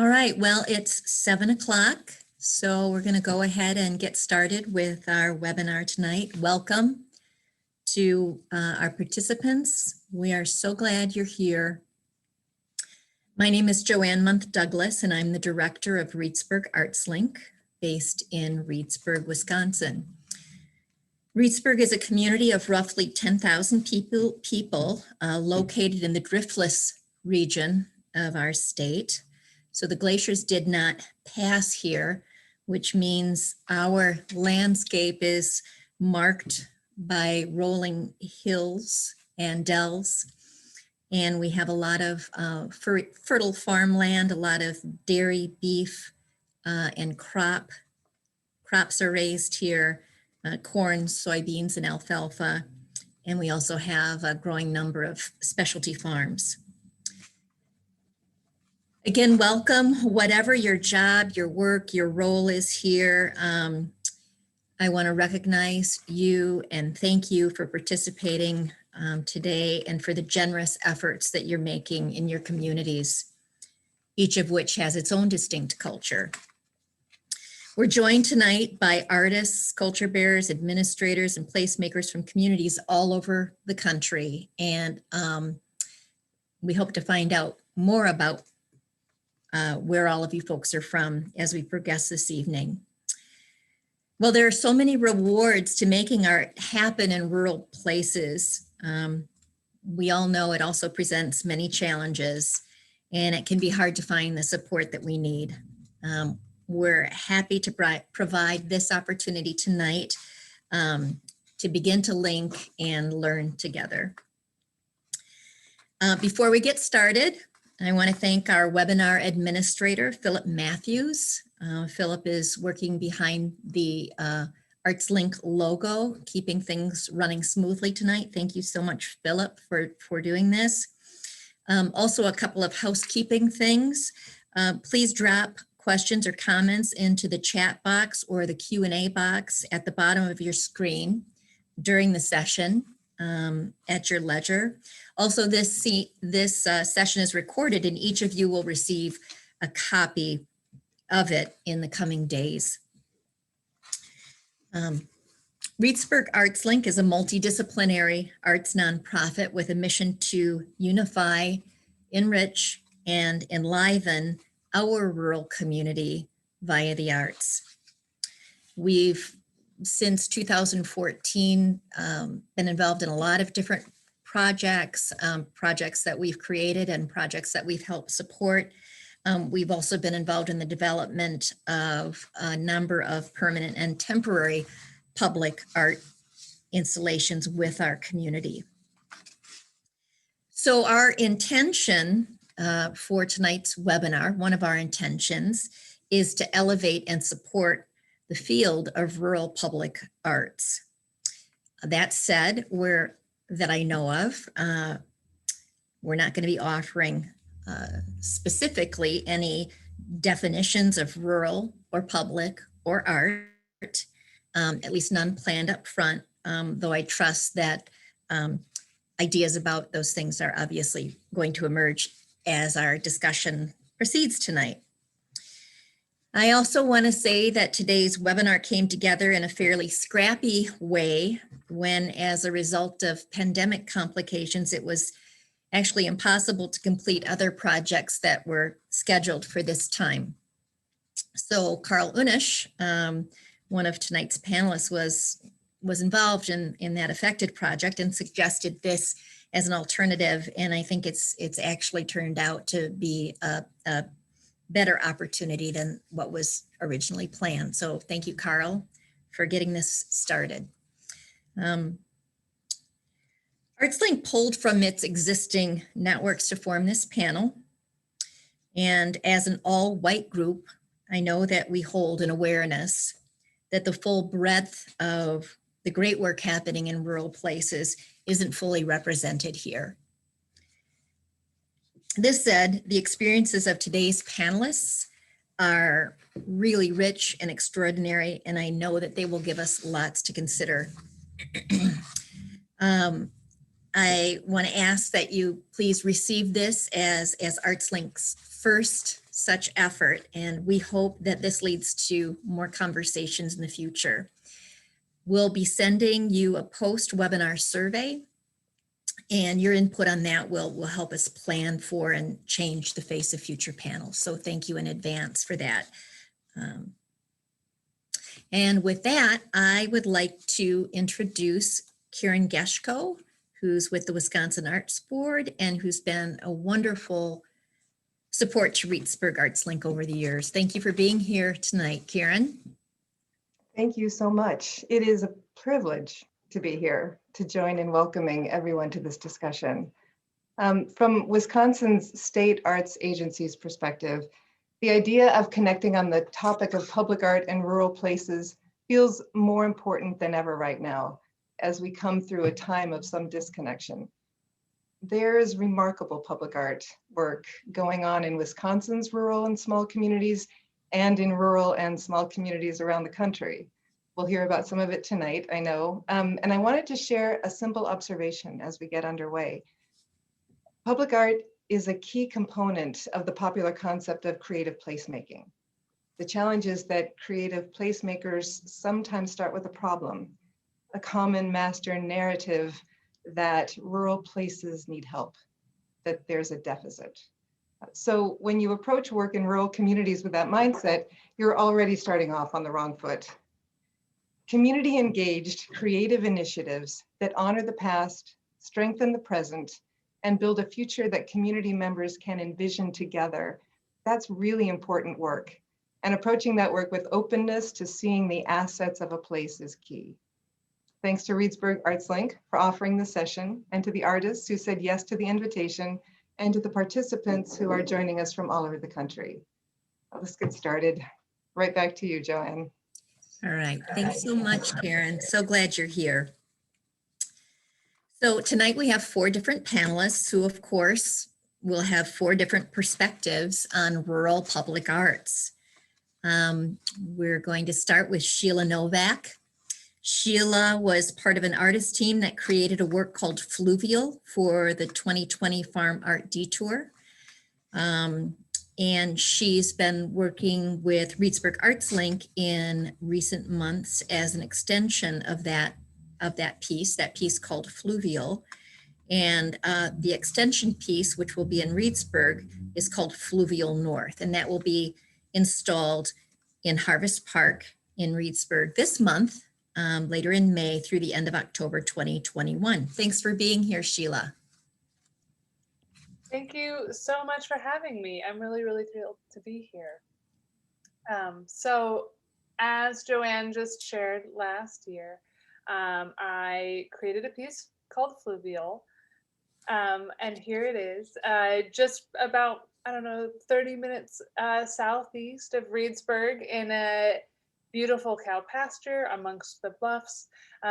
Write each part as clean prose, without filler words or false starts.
All right, well, it's 7 o'clock, so we're going to go ahead and get started with our webinar tonight. Welcome to our participants. We are so glad you're here. My name is Joann Mundth Douglas, and I'm the Director of Reedsburg ArtsLink, based in Reedsburg, Wisconsin. Reedsburg is a community of roughly 10,000 people located in the driftless region of our state. So the glaciers did not pass here, which means our landscape is marked by rolling hills and dells. And we have a lot of fertile farmland, a lot of dairy, beef, and crops are raised here, corn, soybeans, and alfalfa. And we also have a growing number of specialty farms. Again, welcome, whatever your job, your work, your role is here. I want to recognize you and thank you for participating today and for the generous efforts that you're making in your communities, each of which has its own distinct culture. We're joined tonight by artists, culture bearers, administrators, and placemakers from communities all over the country. And we hope to find out more about where all of you folks are from as we progress this evening. Well, there are so many rewards to making art happen in rural places. We all know it also presents many challenges, and it can be hard to find the support that we need. We're happy to provide this opportunity tonight to begin to link and learn together. Before we get started, I want to thank our webinar administrator, Philip Matthews. Philip is working behind the ArtsLink logo, keeping things running smoothly tonight. Thank you so much, Philip, for doing this. Also, a couple of housekeeping things. Please drop questions or comments into the chat box or the Q&A box at the bottom of your screen during the session at your leisure. Also, this session is recorded and each of you will receive a copy of it in the coming days. Reedsburg ArtsLink is a multidisciplinary arts nonprofit with a mission to unify, enrich, and enliven our rural community via the arts. We've, since 2014, been involved in a lot of different projects that we've created and projects that we've helped support. We've also been involved in the development of a number of permanent and temporary public art installations with our community. So our intention for tonight's webinar, one of our intentions, is to elevate and support the field of rural public arts. That said, that I know of, we're not going to be offering specifically any definitions of rural or public or art, at least none planned up front, though I trust that ideas about those things are obviously going to emerge as our discussion proceeds tonight. I also want to say that today's webinar came together in a fairly scrappy way when, as a result of pandemic complications, it was actually impossible to complete other projects that were scheduled for this time. So Karl Unnasch, one of tonight's panelists, was involved in that affected project and suggested this as an alternative. And I think it's actually turned out to be a better opportunity than what was originally planned. So thank you, Karl, for getting this started. ArtsLink pulled from its existing networks to form this panel. And as an all-white group, I know that we hold an awareness that the full breadth of the great work happening in rural places isn't fully represented here. This said, the experiences of today's panelists are really rich and extraordinary, and I know that they will give us lots to consider. I want to ask that you please receive this as ArtsLink's first such effort, and we hope that this leads to more conversations in the future. We'll be sending you a post-webinar survey, and your input on that will help us plan for and change the face of future panels. So thank you in advance for that. And with that, I would like to introduce Karen Geschko, who's with the Wisconsin Arts Board and who's been a wonderful support to Reedsburg ArtsLink over the years. Thank you for being here tonight, Karen. Thank you so much. It is a privilege to be here to join in welcoming everyone to this discussion. From Wisconsin's state arts agency's perspective, the idea of connecting on the topic of public art and rural places feels more important than ever right now, as we come through a time of some disconnection. There is remarkable public art work going on in Wisconsin's rural and small communities and in rural and small communities around the country. We'll hear about some of it tonight, I know. And I wanted to share a simple observation as we get underway. Public art is a key component of the popular concept of creative placemaking. The challenge is that creative placemakers sometimes start with a problem, a common master narrative that rural places need help, that there's a deficit. So when you approach work in rural communities with that mindset, you're already starting off on the wrong foot. Community engaged creative initiatives that honor the past, strengthen the present, and build a future that community members can envision together. That's really important work. And approaching that work with openness to seeing the assets of a place is key. Thanks to Reedsburg ArtsLink for offering the session, and to the artists who said yes to the invitation, and to the participants who are joining us from all over the country. Let's get started. Right back to you, Joann. All right, thanks so much, Karen. So glad you're here. So tonight we have 4 different panelists who, of course, will have 4 different perspectives on rural public arts. We're going to start with Sheila Novak. Sheila was part of an artist team that created a work called Fluvial for the 2020 Farm Art DTour. And she's been working with Reedsburg ArtsLink in recent months as an extension of that piece called Fluvial. And the extension piece, which will be in Reedsburg, is called Fluvial North, and that will be installed in Harvest Park in Reedsburg this month, later in May through the end of October 2021. Thanks for being here, Sheila. Thank you so much for having me. I'm really, really thrilled to be here. So as Joann just shared last year, I created a piece called Fluvial, and here it is, just about, 30 minutes southeast of Reedsburg in a beautiful cow pasture amongst the bluffs.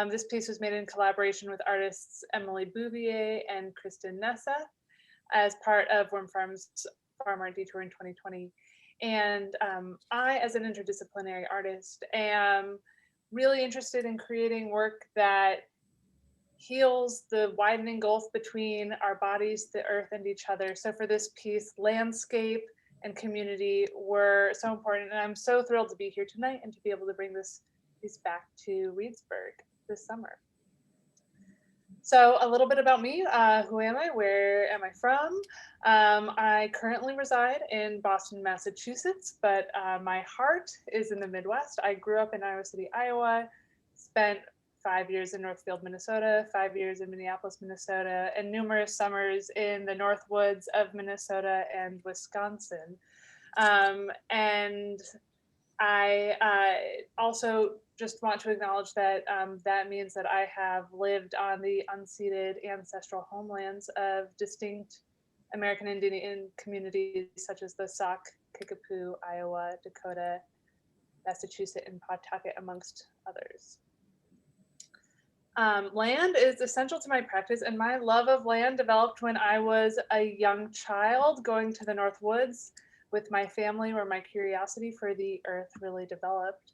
This piece was made in collaboration with artists Emily Bouvier and Kristen Nessa as part of Wormfarm's Farm Art DTour in 2020. And I, as an interdisciplinary artist, am really interested in creating work that heals the widening gulf between our bodies, the earth, and each other. So for this piece, landscape and community were so important. And I'm so thrilled to be here tonight and to be able to bring this piece back to Reedsburg this summer. So a little bit about me. Who am I? Where am I from? I currently reside in Boston, Massachusetts, but my heart is in the Midwest. I grew up in Iowa City, Iowa, spent 5 years in Northfield, Minnesota, 5 years in Minneapolis, Minnesota, and numerous summers in the North Woods of Minnesota and Wisconsin. And I also just want to acknowledge that that means that I have lived on the unceded ancestral homelands of distinct American Indian communities such as the Sauk, Kickapoo, Iowa, Dakota, Massachusetts, and Pawtucket, amongst others. Land is essential to my practice, and my love of land developed when I was a young child going to the North Woods with my family, where my curiosity for the earth really developed.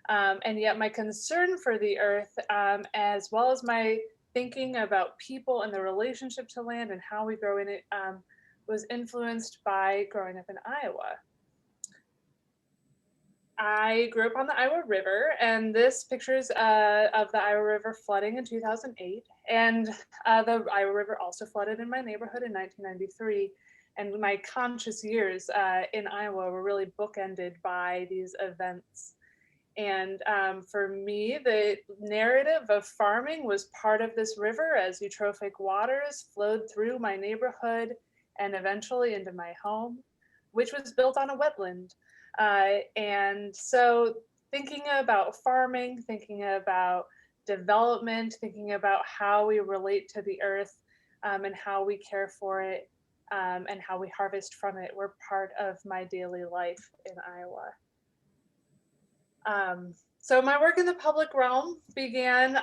And yet my concern for the earth, as well as my thinking about people and the relationship to land and how we grow in it was influenced by growing up in Iowa. I grew up on the Iowa River, and this pictures of the Iowa River flooding in 2008. And the Iowa River also flooded in my neighborhood in 1993. And my conscious years in Iowa were really bookended by these events. And for me, the narrative of farming was part of this river as eutrophic waters flowed through my neighborhood and eventually into my home, which was built on a wetland. And so thinking about farming, thinking about development, thinking about how we relate to the earth and how we care for it and how we harvest from it were part of my daily life in Iowa. So my work in the public realm began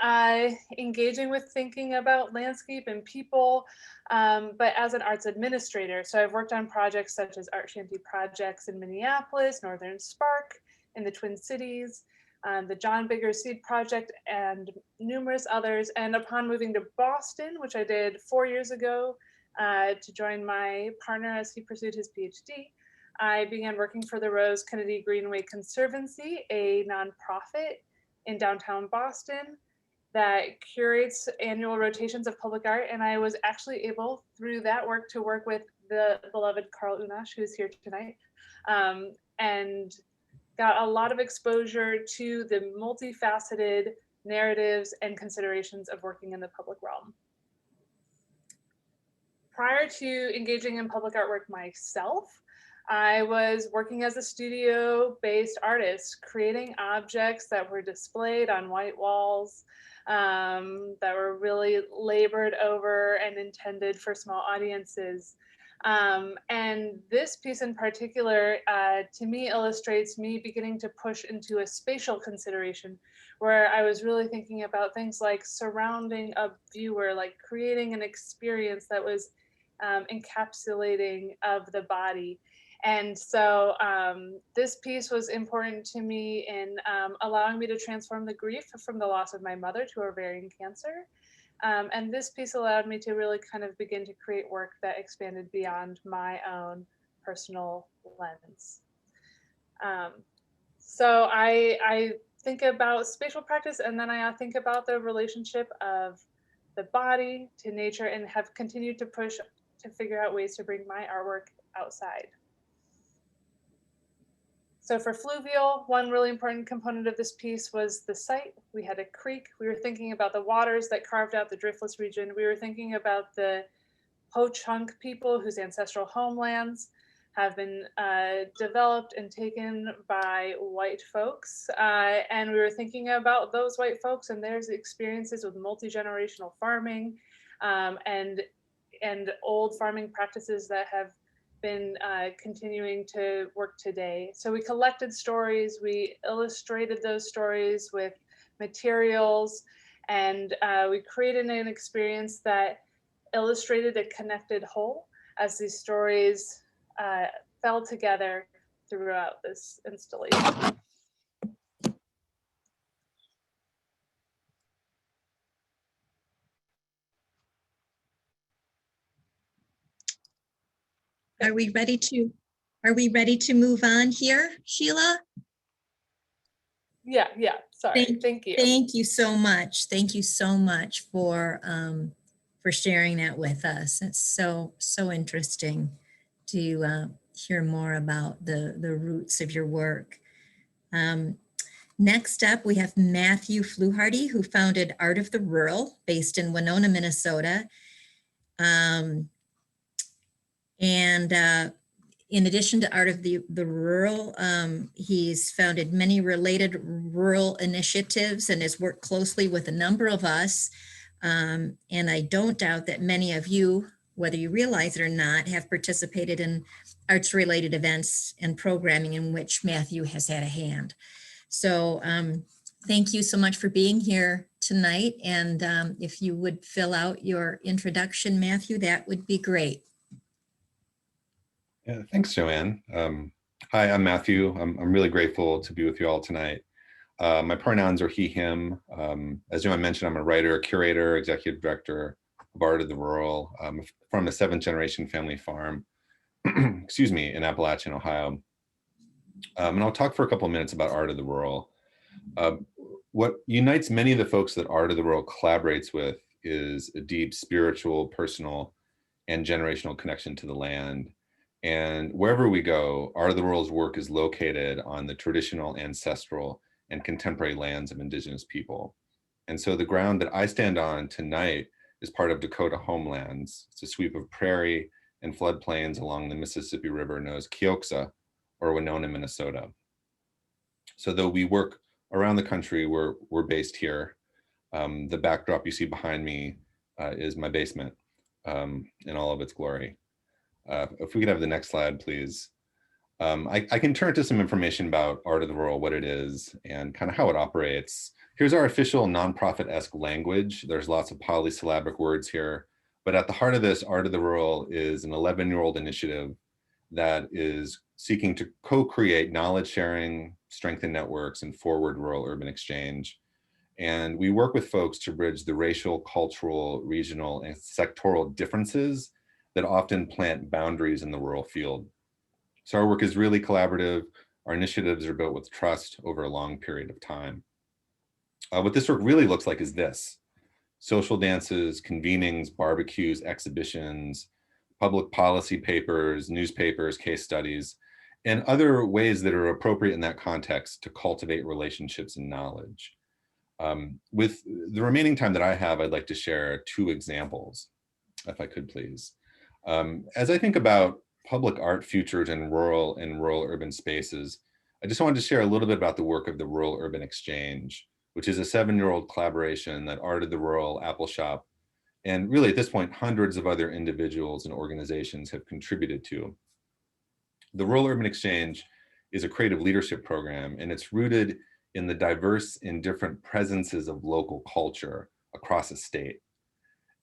engaging with thinking about landscape and people, but as an arts administrator. So I've worked on projects such as art shanty projects in Minneapolis, Northern Spark in the Twin Cities, the John Bigger Seed Project, and numerous others. And upon moving to Boston, which I did 4 years ago to join my partner as he pursued his PhD, I began working for the Rose Kennedy Greenway Conservancy, a nonprofit in downtown Boston that curates annual rotations of public art. And I was actually able, through that work, to work with the beloved Karl Unnasch, who's here tonight, and got a lot of exposure to the multifaceted narratives and considerations of working in the public realm. Prior to engaging in public artwork myself, I was working as a studio-based artist, creating objects that were displayed on white walls, that were really labored over and intended for small audiences. And this piece in particular, to me, illustrates me beginning to push into a spatial consideration, where I was really thinking about things like surrounding a viewer, like creating an experience that was encapsulating of the body. And so this piece was important to me in allowing me to transform the grief from the loss of my mother to ovarian cancer. And this piece allowed me to really kind of begin to create work that expanded beyond my own personal lens. So I think about spatial practice, and then I think about the relationship of the body to nature, and have continued to push to figure out ways to bring my artwork outside. So for fluvial, one really important component of this piece was the site. We had a creek. We were thinking about the waters that carved out the driftless region. We were thinking about the Ho-Chunk people whose ancestral homelands have been developed and taken by white folks. And we were thinking about those white folks and their experiences with multi-generational farming and old farming practices that have been continuing to work today. So we collected stories, we illustrated those stories with materials, and we created an experience that illustrated a connected whole as these stories fell together throughout this installation. Are we ready to move on here, Sheila? Yeah, sorry, thank you. Thank you so much. Thank you so much for sharing that with us. It's so interesting to hear more about the roots of your work. Next up, we have Matthew Fluharty, who founded Art of the Rural, based in Winona, Minnesota. In addition to Art of the Rural, he's founded many related rural initiatives and has worked closely with a number of us. And I don't doubt that many of you, whether you realize it or not, have participated in arts-related events and programming in which Matthew has had a hand. So thank you so much for being here tonight. And if you would fill out your introduction, Matthew, that would be great. Yeah, thanks, Joann. Hi, I'm Matthew. I'm really grateful to be with you all tonight. My pronouns are he, him. As Joann mentioned, I'm a writer, curator, executive director of Art of the Rural, from a 7th generation family farm, excuse me, in Appalachian, Ohio. And I'll talk for a couple of minutes about Art of the Rural. What unites many of the folks that Art of the Rural collaborates with is a deep spiritual, personal, and generational connection to the land. And wherever we go, Art of the Rural's work is located on the traditional, ancestral, and contemporary lands of Indigenous people. And so the ground that I stand on tonight is part of Dakota homelands. It's a sweep of prairie and floodplains along the Mississippi River known as Keoksa, or Winona, Minnesota. So though we work around the country, we're based here. The backdrop you see behind me is my basement in all of its glory. If we could have the next slide, please. I can turn to some information about Art of the Rural, what it is, and kind of how it operates. Here's our official nonprofit-esque language. There's lots of polysyllabic words here, but at the heart of this, Art of the Rural is an 11-year-old initiative that is seeking to co-create knowledge sharing, strengthen networks, and forward rural-urban exchange. And we work with folks to bridge the racial, cultural, regional, and sectoral differences that often plant boundaries in the rural field. So our work is really collaborative. Our initiatives are built with trust over a long period of time. What this work really looks like is this: social dances, convenings, barbecues, exhibitions, public policy papers, newspapers, case studies, and other ways that are appropriate in that context to cultivate relationships and knowledge. With the remaining time that I have, I'd like to share 2 examples, if I could please. As I think about public art futures in rural and rural-urban spaces, I just wanted to share a little bit about the work of the Rural-Urban Exchange, which is a 7-year-old collaboration that Art of the Rural, Apple Shop, and really at this point, hundreds of other individuals and organizations have contributed to. The Rural-Urban Exchange is a creative leadership program, and it's rooted in the diverse and different presences of local culture across a state.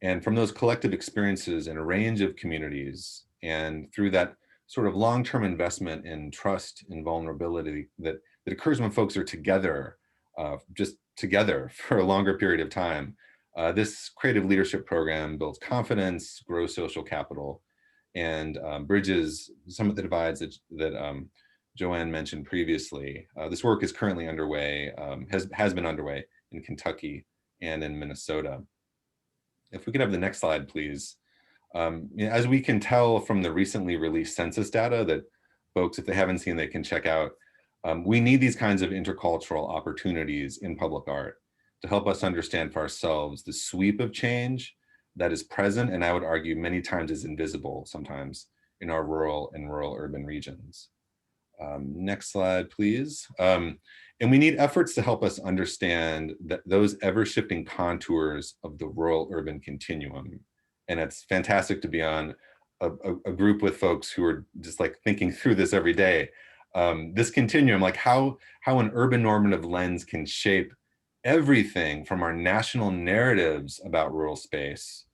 And from those collective experiences in a range of communities, and through that sort of long-term investment in trust and vulnerability that occurs when folks are together, just together for a longer period of time, this creative leadership program builds confidence, grows social capital, and bridges some of the divides that Joann mentioned previously. This work is currently underway, has been underway in Kentucky and in Minnesota. If we could have the next slide, please. As we can tell from the recently released census data that folks, if they haven't seen, they can check out, we need these kinds of intercultural opportunities in public art to help us understand for ourselves the sweep of change that is present, and I would argue many times is invisible sometimes in our rural and rural-urban regions. Next slide, please. And we need efforts to help us understand those ever-shifting contours of the rural-urban continuum. And it's fantastic to be on a group with folks who are just like thinking through this every day. This continuum, like how an urban normative lens can shape everything from our national narratives about rural space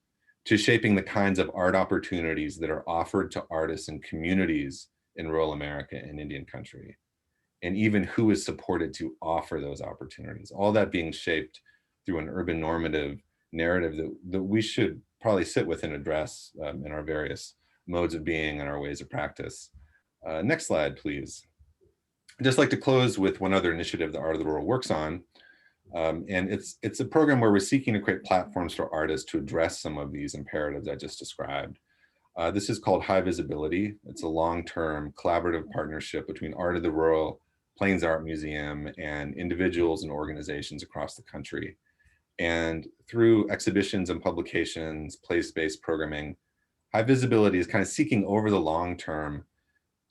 to shaping the kinds of art opportunities that are offered to artists and communities in rural America and Indian country, and even who is supported to offer those opportunities. All that being shaped through an urban normative narrative that we should probably sit with and address in our various modes of being and our ways of practice. Next slide, please. I'd just like to close with one other initiative that Art of the Rural works on. And it's a program where we're seeking to create platforms for artists to address some of these imperatives I just described. This is called High Visibility. It's a long-term collaborative partnership between Art of the Rural, Plains Art Museum, and individuals and organizations across the country. And through exhibitions and publications, place-based programming, High Visibility is kind of seeking over the long term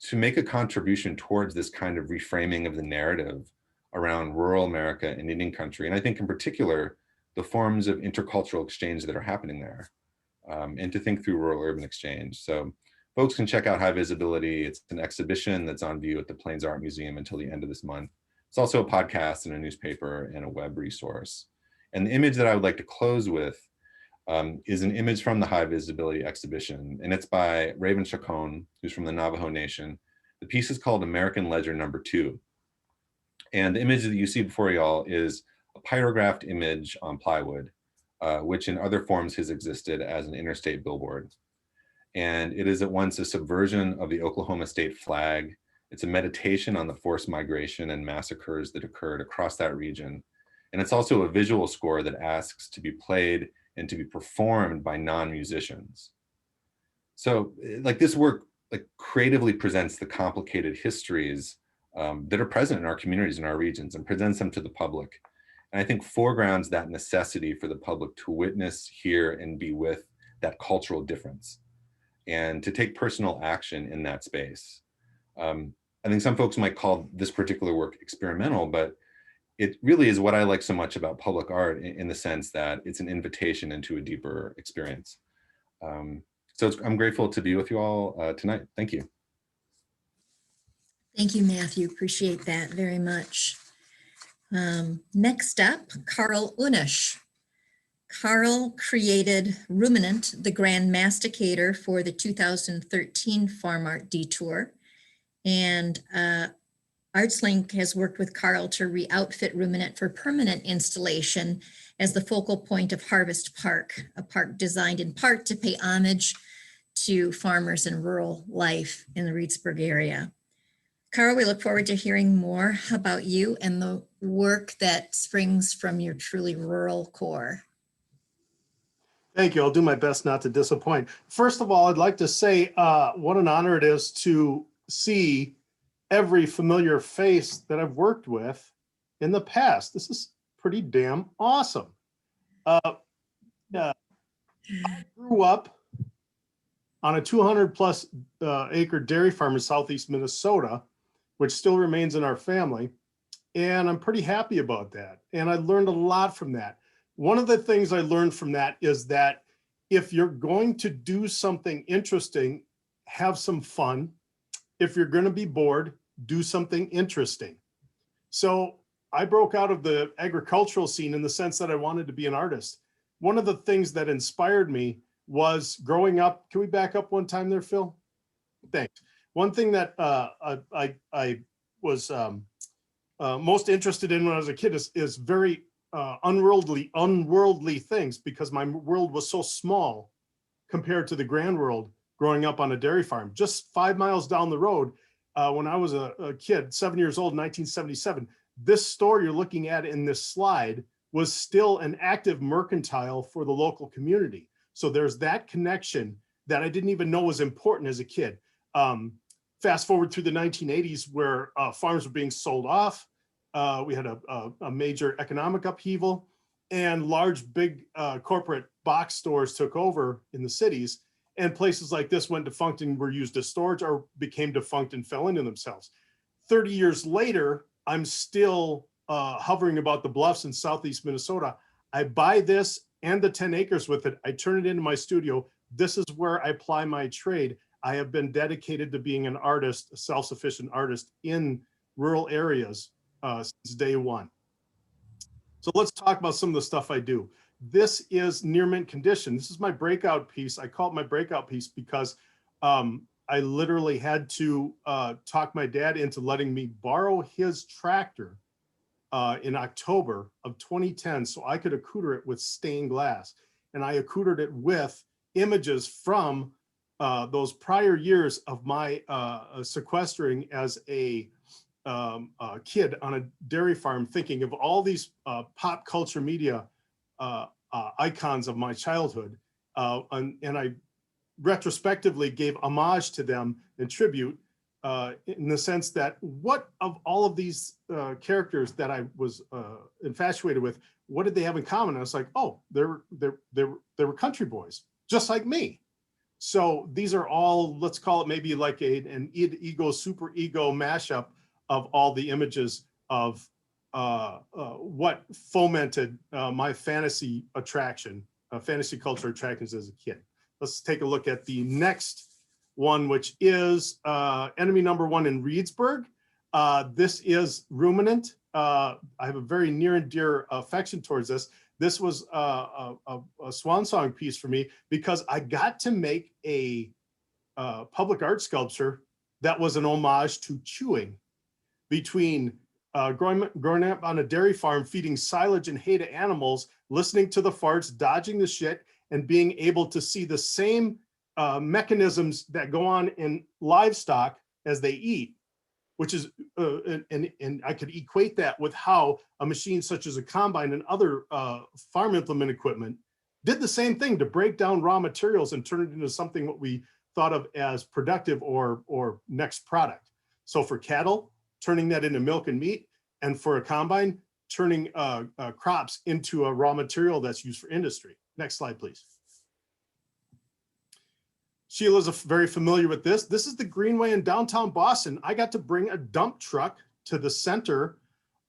to make a contribution towards this kind of reframing of the narrative around rural America and Indian country. And I think in particular, the forms of intercultural exchange that are happening there, and to think through rural-urban exchange. So folks can check out High Visibility. It's an exhibition that's on view at the Plains Art Museum until the end of this month. It's also a podcast and a newspaper and a web resource. And the image that I would like to close with is an image from the High Visibility exhibition, and it's by Raven Chacon, who's from the Navajo Nation. The piece is called American Ledger #2. And the image that you see before y'all is a pyrographed image on plywood, which in other forms has existed as an interstate billboard. And it is at once a subversion of the Oklahoma state flag. It's a meditation on the forced migration and massacres that occurred across that region. And it's also a visual score that asks to be played and to be performed by non-musicians. So like this work like creatively presents the complicated histories that are present in our communities and our regions and presents them to the public. And I think foregrounds that necessity for the public to witness, hear, and be with that cultural difference and to take personal action in that space. I think some folks might call this particular work experimental, but it really is what I like so much about public art in the sense that it's an invitation into a deeper experience. So I'm grateful to be with you all tonight. Thank you. Thank you, Matthew. Appreciate that very much. Next up, Karl Unnasch. Karl created Ruminant, the grand masticator for the 2013 Farm Art DTour. And ArtsLink has worked with Karl to re-outfit Ruminant for permanent installation as the focal point of Harvest Park, a park designed in part to pay homage to farmers and rural life in the Reedsburg area. Karl, we look forward to hearing more about you and the work that springs from your truly rural core. Thank you. I'll do my best not to disappoint. First of all, I'd like to say what an honor it is to see every familiar face that I've worked with in the past. This is pretty damn awesome. I grew up on a 200+ acre dairy farm in southeast Minnesota, which still remains in our family. And I'm pretty happy about that. And I learned a lot from that. One of the things I learned from that is that if you're going to do something interesting, have some fun. If you're going to be bored, do something interesting. So I broke out of the agricultural scene in the sense that I wanted to be an artist. One of the things that inspired me was growing up. Can we back up one time there, Phil? Thanks. One thing that I was most interested in when I was a kid is very unworldly things, because my world was so small compared to the grand world growing up on a dairy farm. Just 5 miles down the road, when I was a kid, 7 years old, 1977, this store you're looking at in this slide was still an active mercantile for the local community. So there's that connection that I didn't even know was important as a kid. Fast forward through the 1980s, where farms were being sold off. We had a major economic upheaval, and large, big corporate box stores took over in the cities, and places like this went defunct and were used as storage or became defunct and fell into themselves. 30 years later, I'm still hovering about the bluffs in southeast Minnesota. I buy this and the 10 acres with it. I turn it into my studio. This is where I ply my trade. I have been dedicated to being an artist, a self-sufficient artist in rural areas since day one. So let's talk about some of the stuff I do. This is near mint condition. This is my breakout piece. I call it my breakout piece because I literally had to talk my dad into letting me borrow his tractor in October of 2010 so I could accoutre it with stained glass. And I accoutred it with images from those prior years of my sequestering as a kid on a dairy farm, thinking of all these pop culture media icons of my childhood. And I retrospectively gave homage to them and tribute in the sense that what of all of these characters that I was infatuated with, what did they have in common? And I was like, oh, they were country boys, just like me. So these are all, let's call it maybe like an ego, super ego mashup of all the images of what fomented my fantasy attraction, fantasy culture attractions as a kid. Let's take a look at the next one, which is enemy number one in Reedsburg. This is Ruminant. I have a very near and dear affection towards this. This was a swan song piece for me because I got to make a public art sculpture that was an homage to chewing between growing up on a dairy farm, feeding silage and hay to animals, listening to the farts, dodging the shit, and being able to see the same mechanisms that go on in livestock as they eat, which is, and I could equate that with how a machine such as a combine and other farm implement equipment did the same thing to break down raw materials and turn it into something what we thought of as productive or next product. So for cattle, turning that into milk and meat, and for a combine, turning crops into a raw material that's used for industry. Next slide, please. Sheila's very familiar with this. This is the Greenway in downtown Boston. I got to bring a dump truck to the center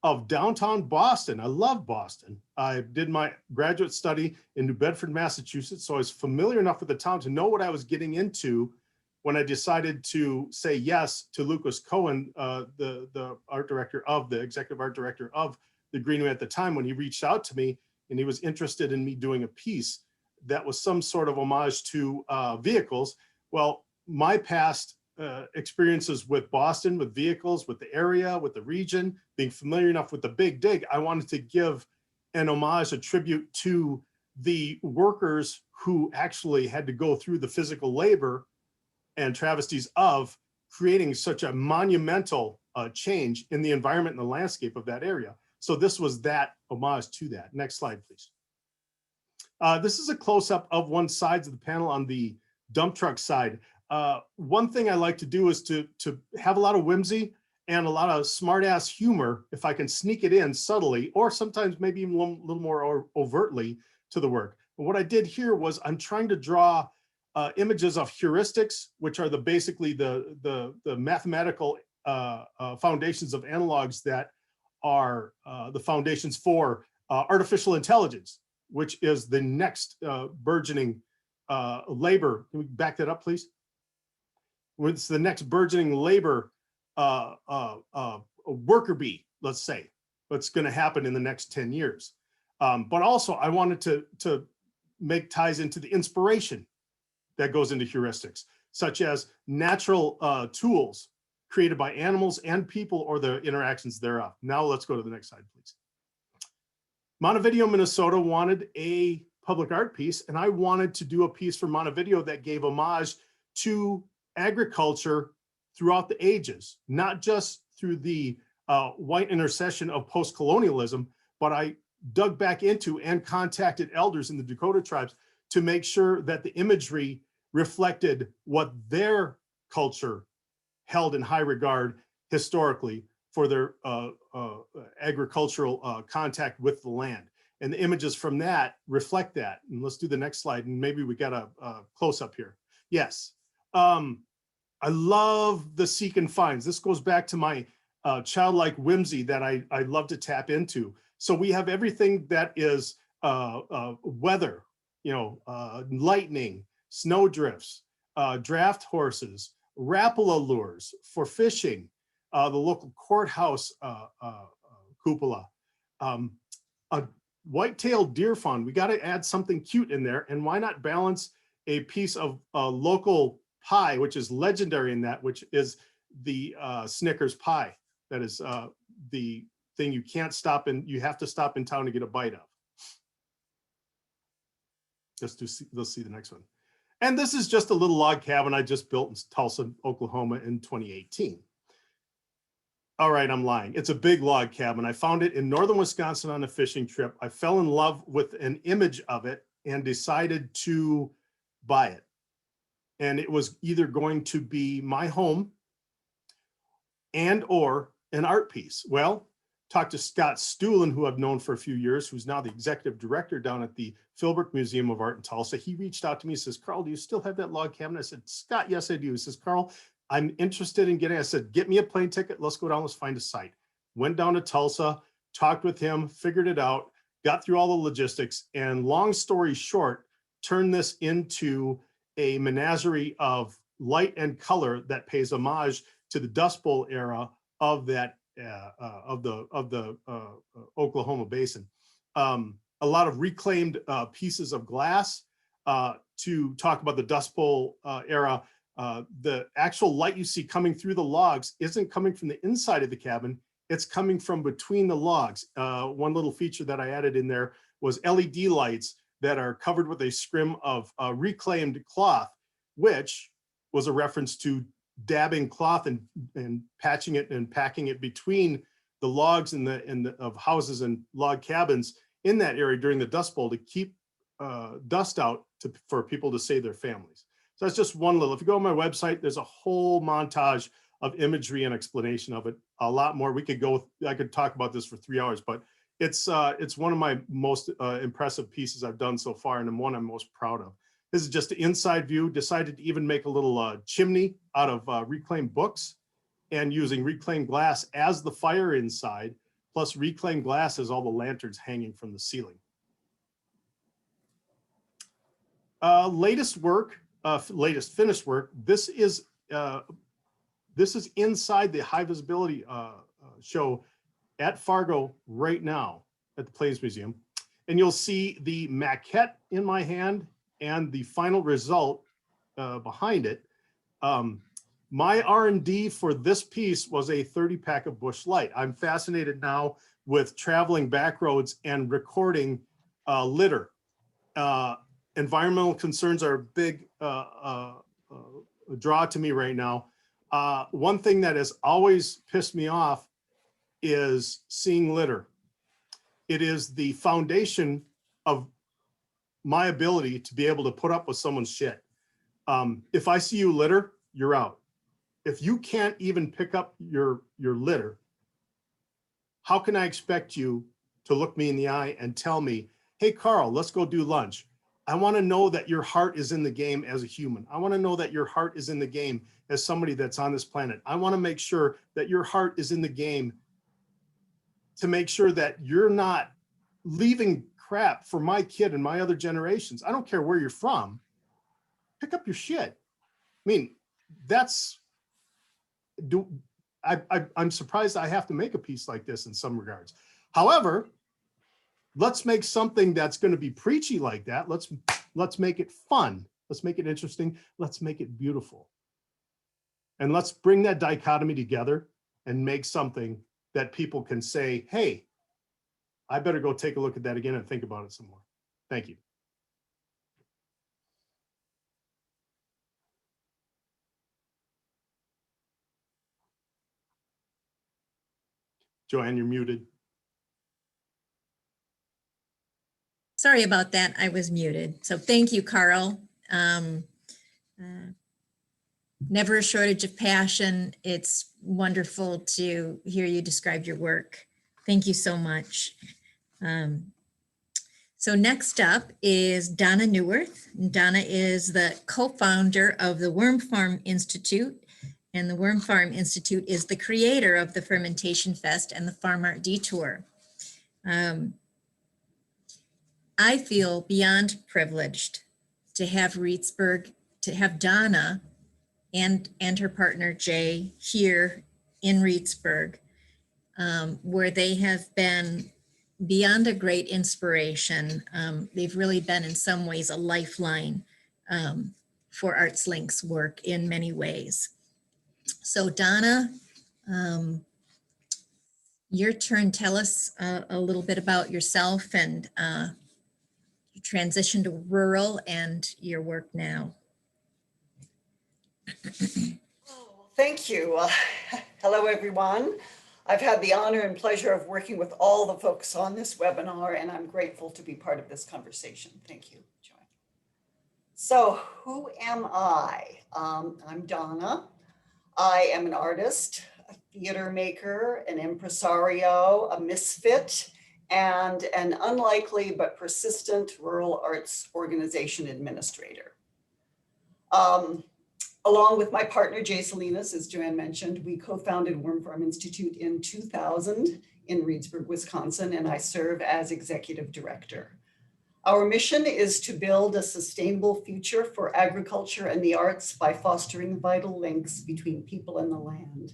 of downtown Boston. I love Boston. I did my graduate study in New Bedford, Massachusetts, so I was familiar enough with the town to know what I was getting into when I decided to say yes to Lucas Cohen, the art director of the executive art director of the Greenway at the time, when he reached out to me and he was interested in me doing a piece that was some sort of homage to vehicles. Well, my past experiences with Boston, with vehicles, with the area, with the region, being familiar enough with the Big Dig, I wanted to give an homage, a tribute to the workers who actually had to go through the physical labor and travesties of creating such a monumental change in the environment and the landscape of that area. So this was that homage to that. Next slide, please. This is a close-up of one side of the panel on the dump truck side. One thing I like to do is to have a lot of whimsy and a lot of smart-ass humor, if I can sneak it in subtly, or sometimes maybe even a little more overtly to the work. But what I did here was I'm trying to draw images of heuristics, which are basically the mathematical foundations of analogs that are the foundations for artificial intelligence, which is the next burgeoning labor. Can we back that up, please? It's the next burgeoning labor worker bee, let's say, what's going to happen in the next 10 years. But also I wanted to make ties into the inspiration that goes into heuristics, such as natural tools created by animals and people or the interactions thereof. Now let's go to the next slide, please. Montevideo, Minnesota wanted a public art piece, and I wanted to do a piece for Montevideo that gave homage to agriculture throughout the ages, not just through the white intercession of post-colonialism, but I dug back into and contacted elders in the Dakota tribes to make sure that the imagery reflected what their culture held in high regard historically for their agricultural contact with the land. And the images from that reflect that. And let's do the next slide, and maybe we got a close up here. Yes, I love the seek and finds. This goes back to my childlike whimsy that I love to tap into. So we have everything that is weather, lightning, snowdrifts, draft horses, rapala lures for fishing, the local courthouse cupola, a white-tailed deer fawn. We got to add something cute in there, and why not balance a piece of local pie, which is legendary in that, which is the Snickers pie. That is the thing you can't stop in, you have to stop in town to get a bite of. Let's see the next one. And this is just a little log cabin I just built in Tulsa, Oklahoma in 2018. All right, I'm lying. It's a big log cabin. I found it in northern Wisconsin on a fishing trip. I fell in love with an image of it and decided to buy it. And it was either going to be my home and or an art piece. Well, talked to Scott Stuhlen, who I've known for a few years, who's now the executive director down at the Philbrook Museum of Art in Tulsa. He reached out to me and says, Karl, do you still have that log cabin? I said, Scott, yes, I do. He says, Karl, I'm interested in getting, I said, get me a plane ticket. Let's go down, let's find a site. Went down to Tulsa, talked with him, figured it out, got through all the logistics, and long story short, turned this into a menagerie of light and color that pays homage to the Dust Bowl era of that of the Oklahoma basin. A lot of reclaimed pieces of glass to talk about the Dust Bowl era. The actual light you see coming through the logs isn't coming from the inside of the cabin, it's coming from between the logs. One little feature that I added in there was LED lights that are covered with a scrim of reclaimed cloth, which was a reference to dabbing cloth and patching it and packing it between the logs of houses and log cabins in that area during the Dust Bowl to keep dust out for people to save their families. So that's just one little. If you go on my website, there's a whole montage of imagery and explanation of it. A lot more. I could talk about this for 3 hours, but it's one of my most impressive pieces I've done so far, and one I'm most proud of. This is just an inside view. Decided to even make a little chimney out of reclaimed books, and using reclaimed glass as the fire inside, plus reclaimed glass as all the lanterns hanging from the ceiling. Latest finished work. This is inside the high visibility show at Fargo right now at the Plains Museum. And you'll see the maquette in my hand and the final result behind it. My R&D for this piece was a 30-pack of Busch Light. I'm fascinated now with traveling back roads and recording litter. Environmental concerns are a big draw to me right now. One thing that has always pissed me off is seeing litter. It is the foundation of my ability to be able to put up with someone's shit. If I see you litter, you're out. If you can't even pick up your litter, how can I expect you to look me in the eye and tell me, hey, Karl, let's go do lunch? I want to know that your heart is in the game as a human. I want to know that your heart is in the game as somebody that's on this planet. I want to make sure that your heart is in the game to make sure that you're not leaving crap for my kid and my other generations. I don't care where you're from. Pick up your shit. I mean, I'm surprised I have to make a piece like this in some regards. However, let's make something that's going to be preachy like that. Let's make it fun. Let's make it interesting. Let's make it beautiful. And let's bring that dichotomy together and make something that people can say, hey, I better go take a look at that again and think about it some more. Thank you. Joann, you're muted. Sorry about that. I was muted. So thank you, Karl. Never a shortage of passion. It's wonderful to hear you describe your work. Thank you so much. So next up is Donna Neuwirth. Donna is the co-founder of the Wormfarm Institute, and the Wormfarm Institute is the creator of the Fermentation Fest and the Farm Art DTour. I feel beyond privileged to have Reedsburg, to have Donna and her partner Jay here in Reedsburg, where they have been beyond a great inspiration. They've really been in some ways a lifeline for ArtsLink's work in many ways. So Donna, your turn. Tell us a little bit about yourself and your transition to rural and your work now. Oh, thank you. Hello, everyone. I've had the honor and pleasure of working with all the folks on this webinar, and I'm grateful to be part of this conversation. Thank you, Joann. So who am I? I'm Donna. I am an artist, a theater maker, an impresario, a misfit, and an unlikely but persistent rural arts organization administrator. Along with my partner, Jay Salinas, as Joann mentioned, we co-founded Wormfarm Institute in 2000 in Reedsburg, Wisconsin, and I serve as executive director. Our mission is to build a sustainable future for agriculture and the arts by fostering vital links between people and the land.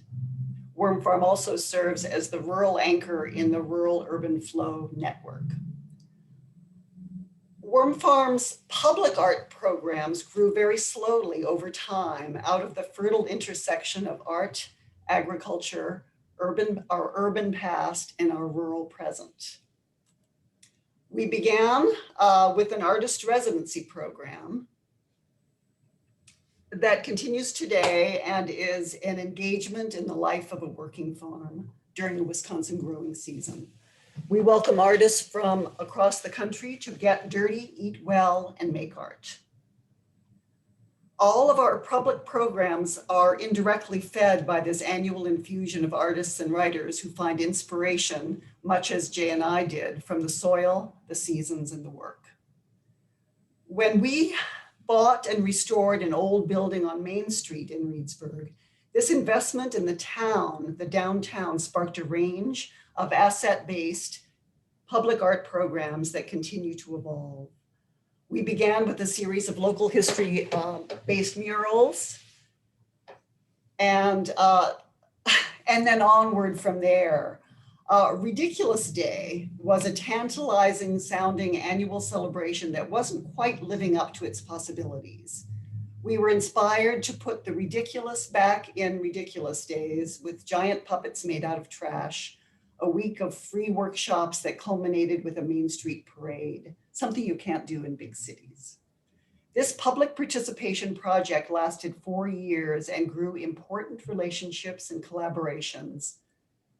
Wormfarm also serves as the rural anchor in the rural urban flow network. Wormfarm's public art programs grew very slowly over time out of the fertile intersection of art, agriculture, our urban past, and our rural present. We began with an artist residency program that continues today and is an engagement in the life of a working farm during the Wisconsin growing season. We welcome artists from across the country to get dirty, eat well, and make art. All of our public programs are indirectly fed by this annual infusion of artists and writers who find inspiration, much as Jay and I did, from the soil, the seasons, and the work. When we bought and restored an old building on Main Street in Reedsburg, this investment in the town, the downtown, sparked a range of asset-based public art programs that continue to evolve. We began with a series of local history-based murals, and then onward from there. Ridiculous Day was a tantalizing sounding annual celebration that wasn't quite living up to its possibilities. We were inspired to put the ridiculous back in ridiculous days with giant puppets made out of trash, a week of free workshops that culminated with a Main Street parade, something you can't do in big cities. This public participation project lasted 4 years and grew important relationships and collaborations.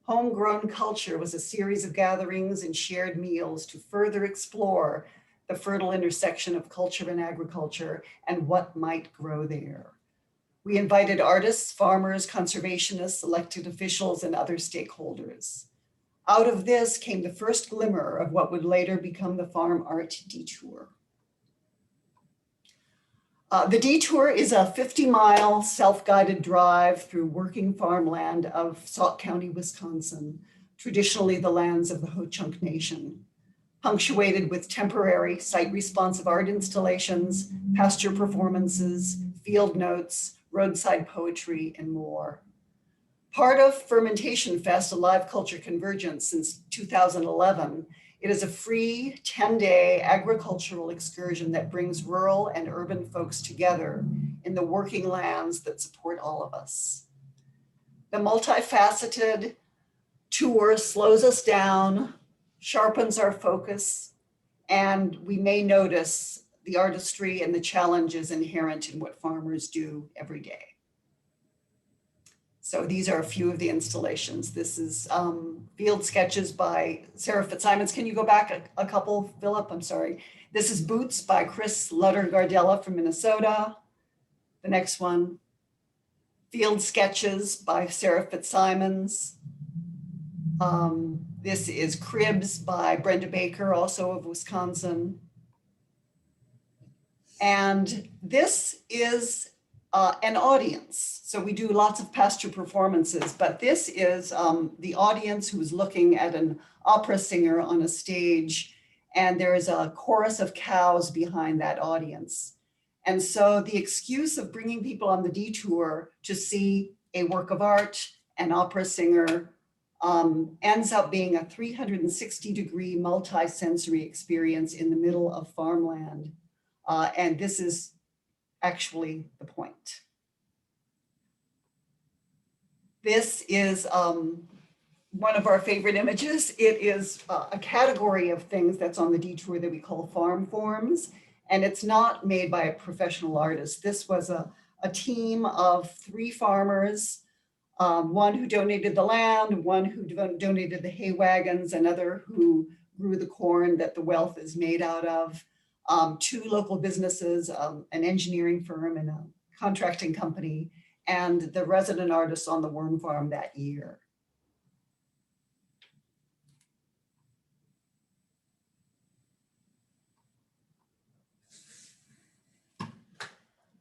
Homegrown Culture was a series of gatherings and shared meals to further explore the fertile intersection of culture and agriculture and what might grow there. We invited artists, farmers, conservationists, elected officials, and other stakeholders. Out of this came the first glimmer of what would later become the Farm Art DTour. The DTour is a 50-mile self-guided drive through working farmland of Sauk County, Wisconsin, traditionally the lands of the Ho-Chunk Nation, punctuated with temporary site-responsive art installations, pasture performances, field notes, roadside poetry, and more. Part of Fermentation Fest, a live culture convergence since 2011, it is a free 10-day agricultural excursion that brings rural and urban folks together in the working lands that support all of us. The multifaceted tour slows us down, sharpens our focus, and we may notice the artistry and the challenges inherent in what farmers do every day. So these are a few of the installations. This is field sketches by Sarah Fitzsimons. Can you go back a couple, Philip? I'm sorry. This is Boots by Chris Lutter-Gardella from Minnesota. The next one, Field Sketches by Sarah Fitzsimons. This is Cribs by Brenda Baker, also of Wisconsin. And this is an audience. So we do lots of pasture performances, but this is the audience who's looking at an opera singer on a stage, and there is a chorus of cows behind that audience. And so the excuse of bringing people on the DTour to see a work of art, an opera singer, ends up being a 360-degree multi-sensory experience in the middle of farmland. And this is actually the point. This is one of our favorite images. It is a category of things that's on the DTour that we call farm forms, and it's not made by a professional artist. This was a team of 3 farmers, one who donated the land, one who donated the hay wagons, another who grew the corn that the wealth is made out of, 2 local businesses, an engineering firm and a contracting company, and the resident artists on the worm farm that year.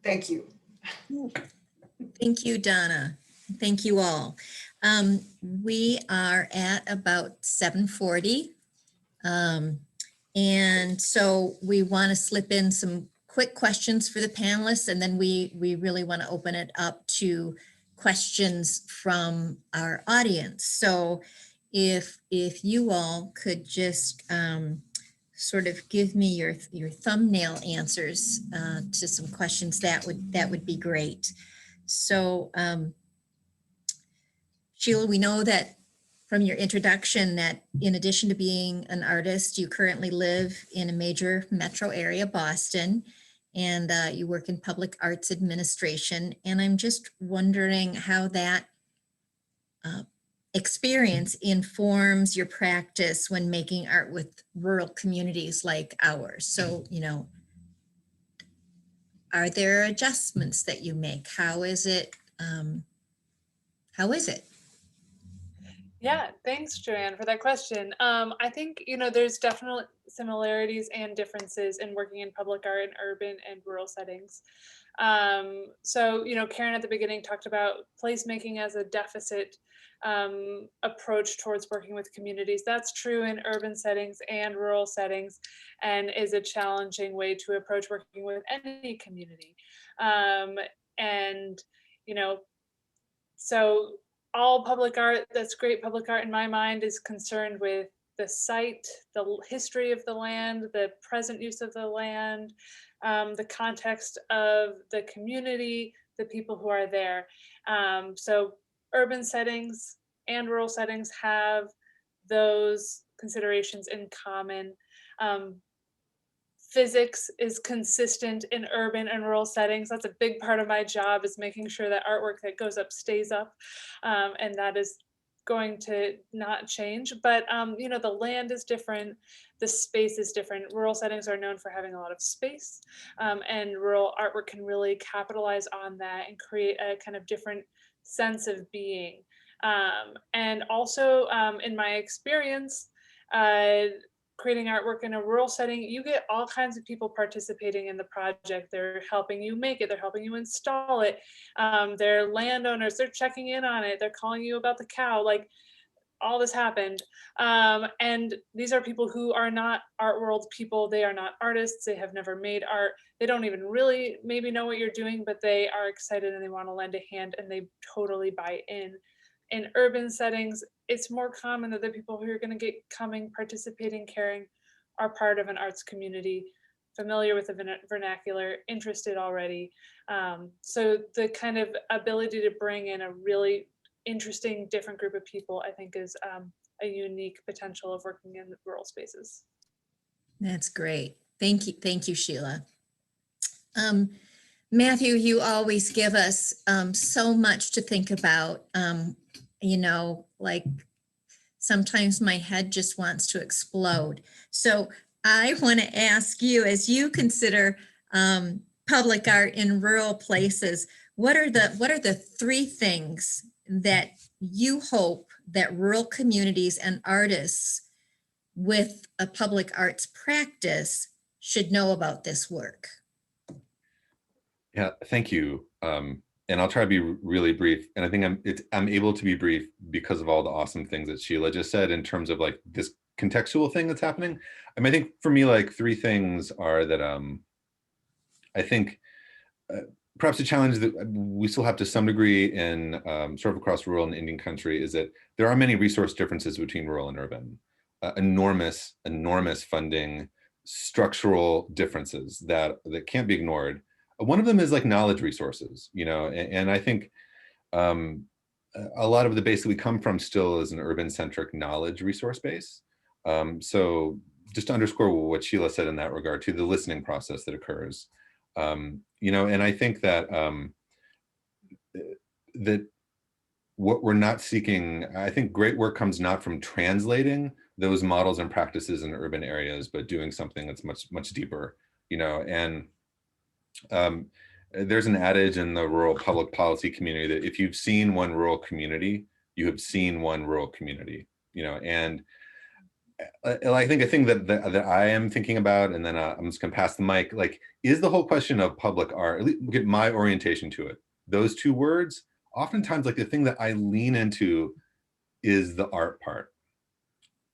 Thank you. Thank you, Donna. Thank you all. We are at about 7:40. And so we want to slip in some quick questions for the panelists, and then we really want to open it up to questions from our audience. So if you all could just sort of give me your thumbnail answers to some questions, that would be great. So Sheila, we know that from your introduction that in addition to being an artist, you currently live in a major metro area, Boston, and you work in public arts administration. And I'm just wondering how that experience informs your practice when making art with rural communities like ours. So, you know, are there adjustments that you make? How is it? How is it? Yeah, thanks, Joanne, for that question. I think, you know, there's definitely similarities and differences in working in public art in urban and rural settings. So, you know, Karen at the beginning talked about placemaking as a deficit approach towards working with communities. That's true in urban settings and rural settings, and is a challenging way to approach working with any community. And, you know, so all public art that's great public art in my mind is concerned with the site, the history of the land, the present use of the land, the context of the community, the people who are there. So urban settings and rural settings have those considerations in common. Physics is consistent in urban and rural settings. That's a big part of my job, is making sure that artwork that goes up stays up, and that is going to not change. But you know, the land is different, the space is different. Rural settings are known for having a lot of space, and rural artwork can really capitalize on that and create a kind of different sense of being. And also, in my experience, creating artwork in a rural setting, you get all kinds of people participating in the project. They're helping you make it, they're helping you install it. They're landowners, they're checking in on it, they're calling you about the cow, like all this happened. And these are people who are not art world people, they are not artists, they have never made art, they don't even really maybe know what you're doing, but they are excited and they want to lend a hand and they totally buy in. In urban settings, it's more common that the people who are going to get coming, participating, caring are part of an arts community, familiar with the vernacular, interested already. So the kind of ability to bring in a really interesting, different group of people, I think is a unique potential of working in rural spaces. That's great. Thank you, Sheila. Matthew, you always give us so much to think about. You know, like sometimes my head just wants to explode. So I want to ask you, as you consider public art in rural places, what are the three things that you hope that rural communities and artists with a public arts practice should know about this work? Yeah, thank you. And I'll try to be really brief. And I think I'm able to be brief because of all the awesome things that Sheila just said in terms of like this contextual thing that's happening. I mean, I think for me, like three things are that I think perhaps a challenge that we still have to some degree in sort of across rural and Indian country is that there are many resource differences between rural and urban. Enormous funding, structural differences that can't be ignored. One of them is like knowledge resources, you know, and I think a lot of the base that we come from still is an urban-centric knowledge resource base. So just to underscore what Sheila said in that regard to the listening process that occurs, you know, and I think that that what we're not seeking, I think great work comes not from translating those models and practices in urban areas, but doing something that's much deeper, you know, and there's an adage in the rural public policy community that if you've seen one rural community, you have seen one rural community, you know, and I think a thing that I am thinking about, and then I'm just gonna pass the mic, like, is the whole question of public art, at least look at my orientation to it. Those two words, oftentimes like the thing that I lean into is the art part,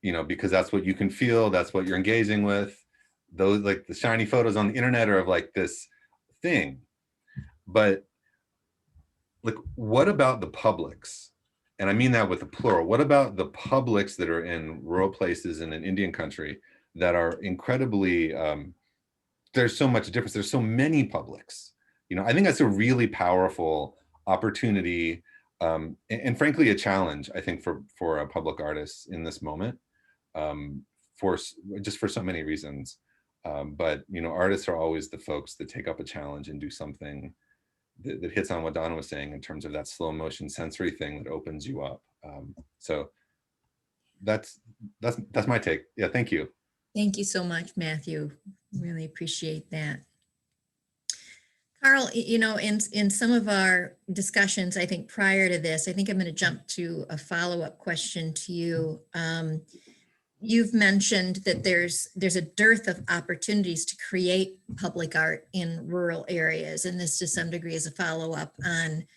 you know, because that's what you can feel, that's what you're engaging with. Those like the shiny photos on the internet are of like this thing, but like what about the publics? And I mean that with a plural. What about the publics that are in rural places and in Indian country that are incredibly, there's so much difference, there's so many publics, you know. I think that's a really powerful opportunity and frankly, a challenge, I think, for public artists in this moment, for so many reasons. But artists are always the folks that take up a challenge and do something that hits on what Donna was saying in terms of that slow motion sensory thing that opens you up. So that's my take. Yeah, thank you. Thank you so much, Matthew. Really appreciate that. Karl, in some of our discussions, I think prior to this, I think I'm going to jump to a follow-up question to you. You've mentioned that there's a dearth of opportunities to create public art in rural areas, and this to some degree is a follow-up on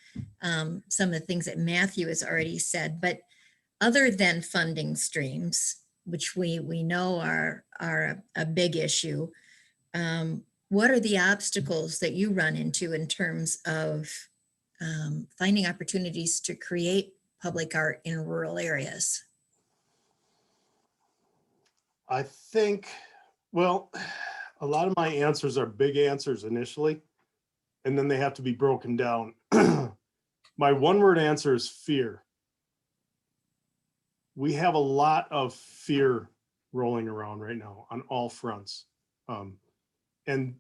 some of the things that Matthew has already said. But other than funding streams, which we know are a big issue, what are the obstacles that you run into in terms of finding opportunities to create public art in rural areas? I think, well, a lot of my answers are big answers initially, and then they have to be broken down. My one-word answer is fear. We have a lot of fear rolling around right now on all fronts. And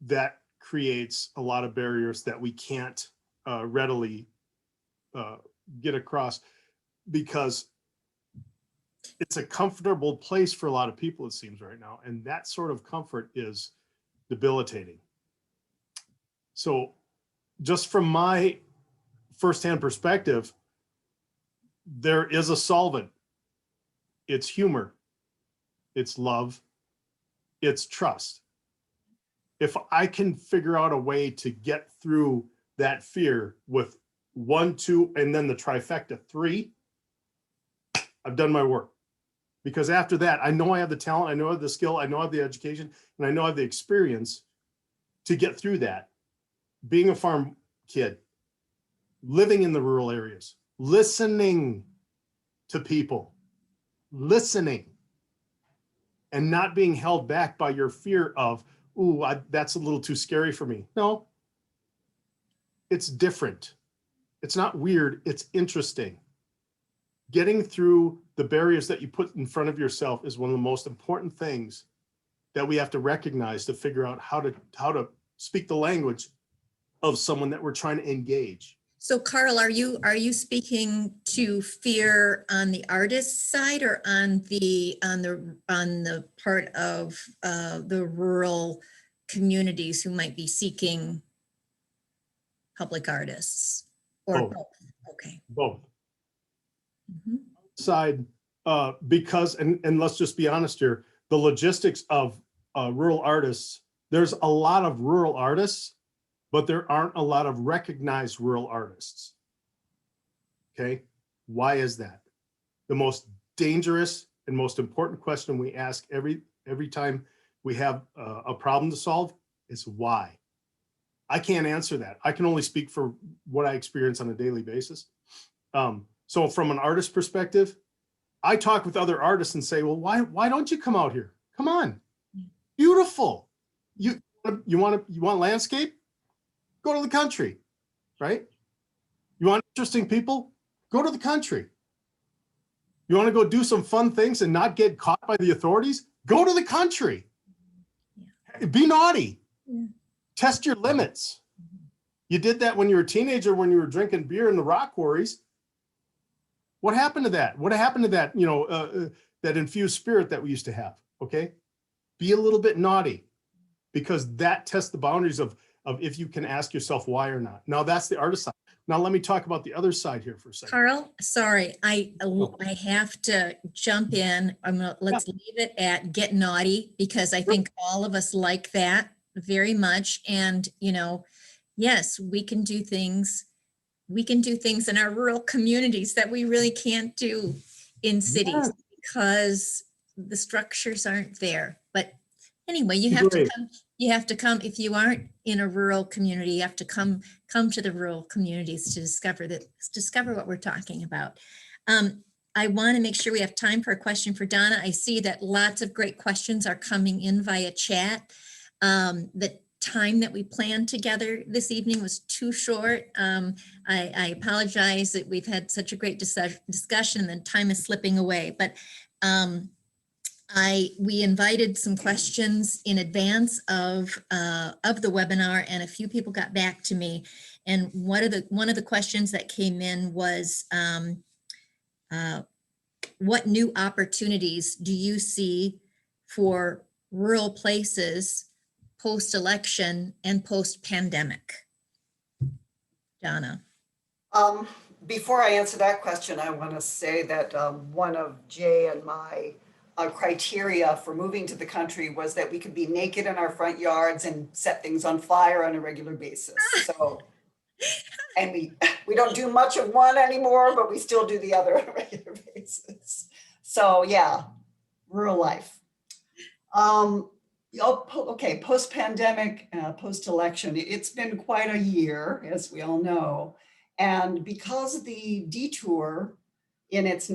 that creates a lot of barriers that we can't readily get across, because it's a comfortable place for a lot of people, it seems, right now. And that sort of comfort is debilitating. So just from my firsthand perspective, there is a solvent. It's humor, it's love, it's trust. If I can figure out a way to get through that fear with 1, 2, and then the trifecta 3, I've done my work. Because after that, I know I have the talent, I know I have the skill, I know I have the education, and I know I have the experience to get through that. Being a farm kid, living in the rural areas, listening to people, listening, and not being held back by your fear of, ooh, that's a little too scary for me. No, it's different. It's not weird, it's interesting. Getting through the barriers that you put in front of yourself is one of the most important things that we have to recognize to figure out how to speak the language of someone that we're trying to engage. So Karl, are you speaking to fear on the artist side or on the part of the rural communities who might be seeking public artists? Or both? Okay. Both. Mm-hmm. Side, because, and let's just be honest here, the logistics of rural artists, there's a lot of rural artists, but there aren't a lot of recognized rural artists. Okay, why is that? The most dangerous and most important question we ask every time we have a problem to solve is why. I can't answer that. I can only speak for what I experience on a daily basis. So from an artist perspective, I talk with other artists and say, well, why don't you come out here? Come on, beautiful. You want landscape? Go to the country, right? You want interesting people? Go to the country. You want to go do some fun things and not get caught by the authorities? Go to the country. Be naughty. Test your limits. You did that when you were a teenager, when you were drinking beer in the rock quarries. What happened to that? What happened to that, that infused spirit that we used to have, okay? Be a little bit naughty, because that tests the boundaries of if you can ask yourself why or not. Now that's the artist side. Now let me talk about the other side here for a second. Karl, sorry, I have to jump in. Let's leave it at get naughty, because I think all of us like that very much. And, yes, we can do things. We can do things in our rural communities that we really can't do in cities because the structures aren't there. But anyway, you have to come. You have to come. If you aren't in a rural community, you have to come to the rural communities to discover what we're talking about. I want to make sure we have time for a question for Donna. I see that lots of great questions are coming in via chat. The time that we planned together this evening was too short. I apologize that we've had such a great discussion and time is slipping away, but we invited some questions in advance of the webinar, and a few people got back to me. And one of the questions that came in was, what new opportunities do you see for rural places post-election and post-pandemic? Donna. Before I answer that question, I want to say that one of Jay and my criteria for moving to the country was that we could be naked in our front yards and set things on fire on a regular basis. So, and we don't do much of one anymore, but we still do the other on a regular basis. So yeah, rural life. Okay, post-pandemic, post-election, it's been quite a year, as we all know. And because the DTour in its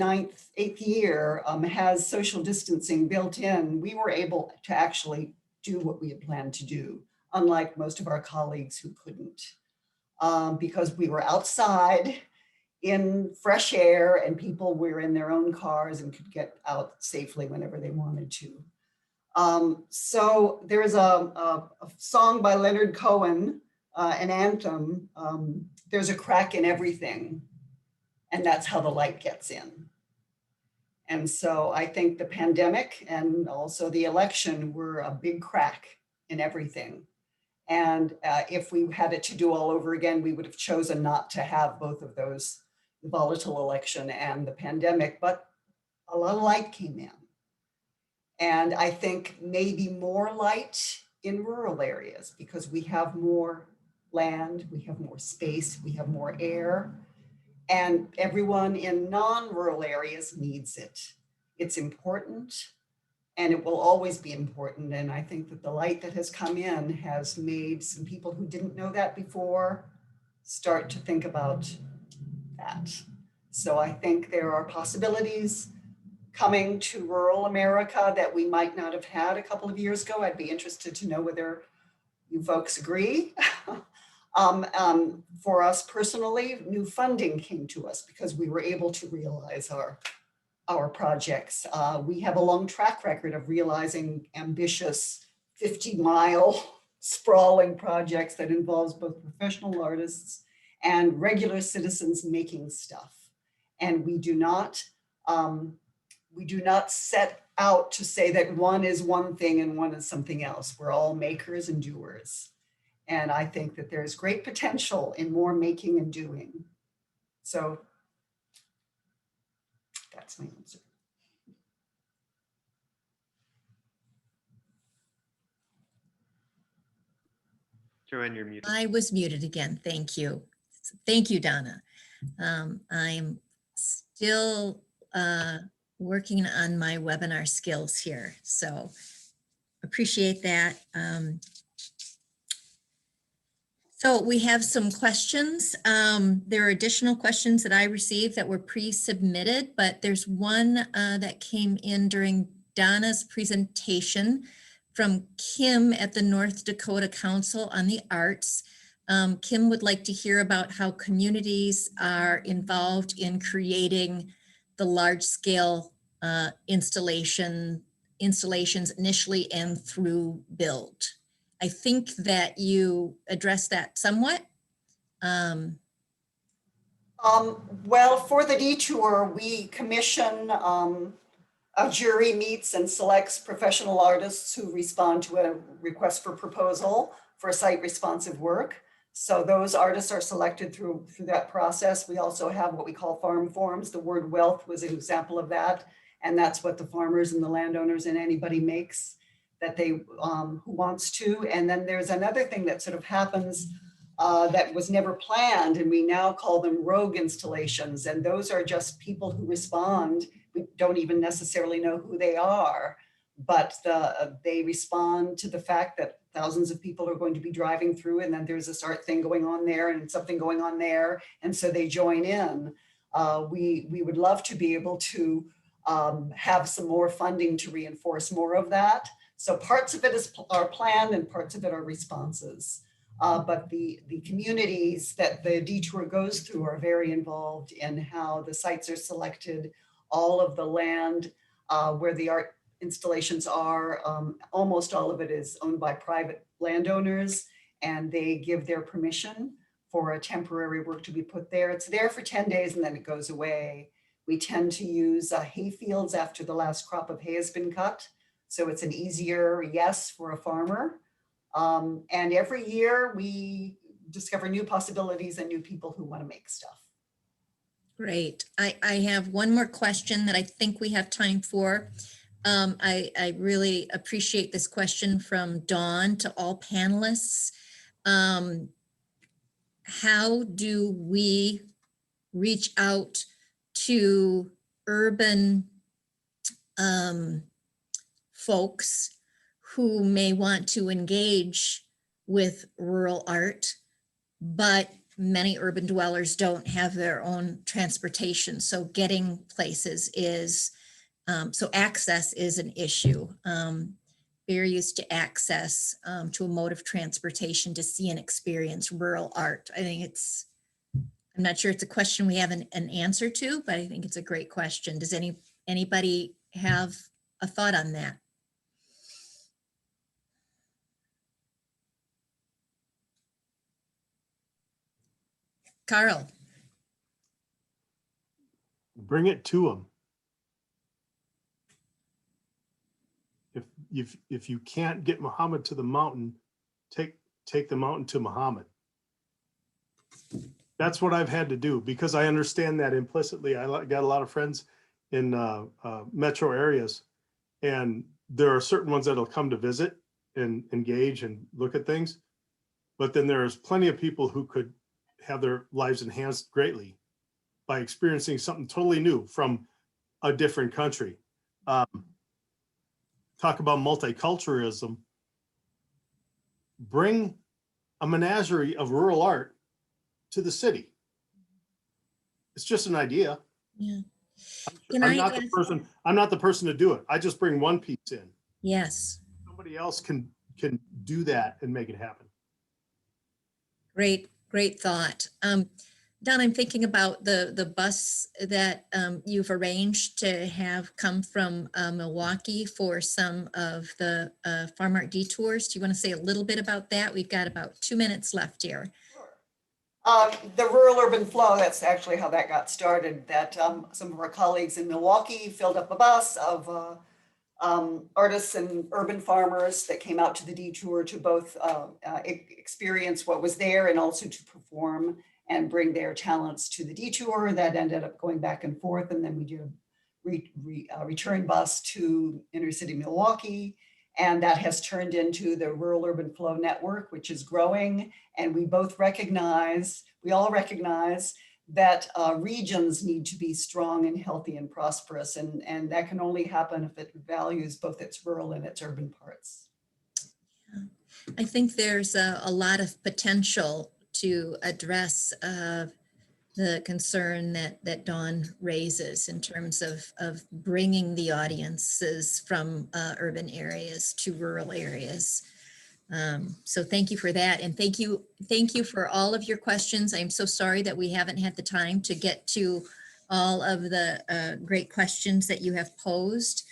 eighth year has social distancing built in, we were able to actually do what we had planned to do, unlike most of our colleagues who couldn't, because we were outside in fresh air and people were in their own cars and could get out safely whenever they wanted to. So there's a song by Leonard Cohen, an anthem, there's a crack in everything, and that's how the light gets in. And so I think the pandemic and also the election were a big crack in everything. And if we had it to do all over again, we would have chosen not to have both of those, the volatile election and the pandemic, but a lot of light came in. And I think maybe more light in rural areas because we have more land, we have more space, we have more air, and everyone in non-rural areas needs it. It's important and it will always be important. And I think that the light that has come in has made some people who didn't know that before start to think about that. So I think there are possibilities coming to rural America that we might not have had a couple of years ago. I'd be interested to know whether you folks agree. For us personally, new funding came to us because we were able to realize our projects. We have a long track record of realizing ambitious 50-mile sprawling projects that involves both professional artists and regular citizens making stuff. And we do not set out to say that one is one thing and one is something else. We're all makers and doers. And I think that there's great potential in more making and doing. So that's my answer. Joann, you're muted. I was muted again. Thank you. Thank you, Donna. I'm still working on my webinar skills here, so appreciate that. So we have some questions. There are additional questions that I received that were pre-submitted, but there's one that came in during Donna's presentation from Kim at the North Dakota Council on the Arts. Kim would like to hear about how communities are involved in creating the large-scale installations initially and through build. I think that you addressed that somewhat. Well, for the DTour, we commission a jury meets and selects professional artists who respond to a request for proposal for site responsive work. So those artists are selected through that process. We also have what we call farm forms. The word wealth was an example of that. And that's what the farmers and the landowners and anybody makes that they who wants to. And then there's another thing that sort of happens that was never planned, and we now call them rogue installations. And those are just people who respond. We don't even necessarily know who they are, but they respond to the fact that thousands of people are going to be driving through, and then there's this art thing going on there and something going on there, and so they join in. We would love to be able to have some more funding to reinforce more of that. So parts of it are planned and parts of it are responses. But the communities that the detour goes through are very involved in how the sites are selected, all of the land where the art installations are. Almost all of it is owned by private landowners, and they give their permission for a temporary work to be put there. It's there for 10 days and then it goes away. We tend to use hay fields after the last crop of hay has been cut. So it's an easier yes for a farmer. And every year we discover new possibilities and new people who want to make stuff. Great. I have one more question that I think we have time for. I really appreciate this question from Dawn to all panelists. How do we reach out to urban folks who may want to engage with rural art, but many urban dwellers don't have their own transportation. So getting places is, so access is an issue. Barriers to access to a mode of transportation to see and experience rural art. I think it's, I'm not sure it's a question we have an answer to, but I think it's a great question. Does anybody have a thought on that? Karl. Bring it to them. If you can't get Muhammad to the mountain, take the mountain to Muhammad. That's what I've had to do because I understand that implicitly. I got a lot of friends in metro areas, and there are certain ones that'll come to visit and engage and look at things. But then there's plenty of people who could have their lives enhanced greatly by experiencing something totally new from a different country. Talk about multiculturalism. Bring a menagerie of rural art to the city. It's just an idea. Yeah. I'm not the person to do it. I just bring one piece in. Yes. Somebody else can do that and make it happen. Great thought. Don, I'm thinking about the bus that you've arranged to have come from Milwaukee for some of the farm art detours. Do you want to say a little bit about that? We've got about 2 minutes left here. The rural urban flow, that's actually how that got started, that some of our colleagues in Milwaukee filled up a bus of artists and urban farmers that came out to the detour to both experience what was there and also to perform and bring their talents to the detour. That ended up going back and forth, and then we did a return bus to inner city Milwaukee, and that has turned into the Rural Urban Flow Network, which is growing. And we all recognize that regions need to be strong and healthy and prosperous, and that can only happen if it values both its rural and its urban parts. I think there's a lot of potential to address the concern that Dawn raises in terms of bringing the audiences from urban areas to rural areas. So thank you for that. And thank you for all of your questions. I'm so sorry that we haven't had the time to get to all of the great questions that you have posed.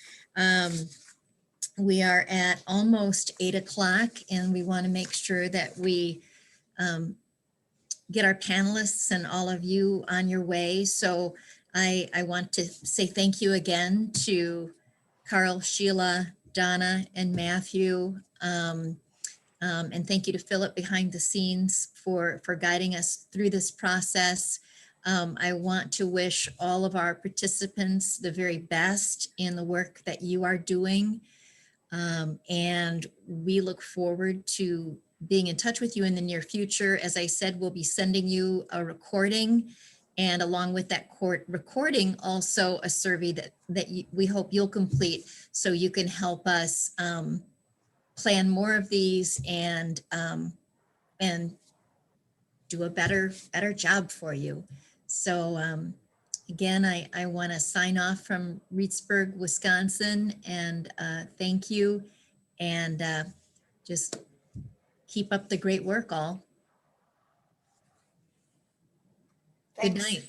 We are at almost 8 o'clock, and we want to make sure that we get our panelists and all of you on your way. So I want to say thank you again to Karl, Sheila, Donna, and Matthew. And thank you to Philip behind the scenes for guiding us through this process. I want to wish all of our participants the very best in the work that you are doing. And we look forward to being in touch with you in the near future. As I said, we'll be sending you a recording, and along with that recording, also a survey that we hope you'll complete so you can help us plan more of these and do a better job for you. So again, I want to sign off from Reedsburg, Wisconsin, and thank you. And just keep up the great work, all. Good Thanks. night.